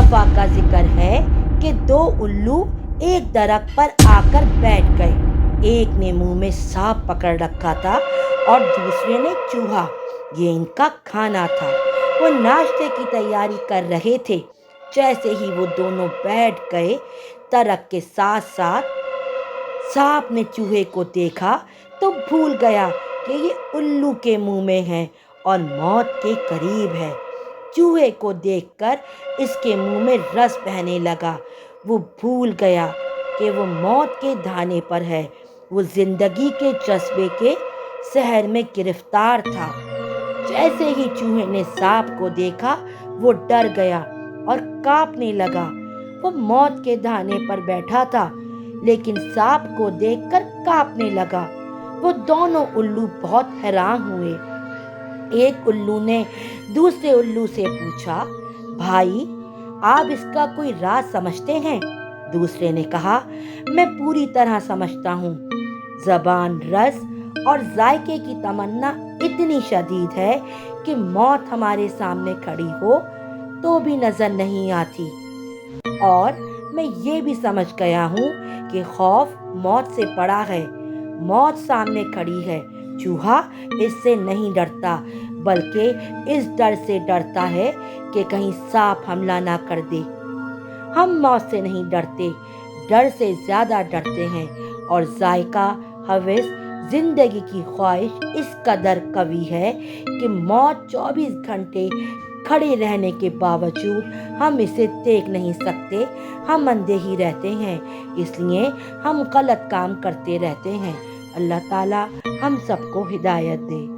دفعہ کا ذکر ہے کہ دو الو ایک درخت پر آ کر بیٹھ گئے۔ ایک نے منہ میں سانپ پکڑ رکھا تھا اور دوسرے نے چوہا۔ یہ ان کا کھانا تھا۔ وہ ناشتے کی تیاری کر رہے تھے۔ جیسے ہی وہ دونوں بیٹھ گئے، درخت کے ساتھ ساتھ سانپ نے چوہے کو دیکھا تو بھول گیا کہ یہ الو کے منہ میں ہے اور موت کے قریب ہے۔ چوہے کو دیکھ کر اس کے منہ میں رس بہنے لگا۔ وہ بھول گیا کہ وہ موت کے دھانے پر ہے۔ وہ زندگی کے جذبے کے سحر میں گرفتار تھا۔ جیسے ہی چوہے نے سانپ کو دیکھا، وہ ڈر گیا اور کانپنے لگا۔ وہ موت کے دھانے پر بیٹھا تھا لیکن سانپ کو دیکھ کر کانپنے لگا۔ وہ دونوں الو بہت حیران ہوئے۔ ایک الو نے دوسرے الو سے پوچھا، بھائی آپ اس کا کوئی راز سمجھتے ہیں؟ دوسرے نے کہا، میں پوری طرح سمجھتا ہوں۔ زبان، رس اور ذائقے کی تمنا اتنی شدید ہے کہ موت ہمارے سامنے کھڑی ہو تو بھی نظر نہیں آتی۔ اور میں یہ بھی سمجھ گیا ہوں کہ خوف موت سے بڑا ہے۔ موت سامنے کھڑی ہے، چوہا اس سے نہیں ڈرتا بلکہ اس ڈر سے ڈرتا ہے کہ کہیں سانپ حملہ نہ کر دے۔ ہم موت سے نہیں ڈرتے، ڈر سے زیادہ ڈرتے ہیں، اور ذائقہ، ہوس، زندگی کی خواہش اس قدر قوی ہے کہ موت 24 گھنٹے کھڑے رہنے کے باوجود ہم اسے دیکھ نہیں سکتے۔ ہم اندھے ہی رہتے ہیں، اس لیے ہم غلط کام کرتے رہتے ہیں۔ اللہ تعالیٰ ہم سب کو ہدایت دے۔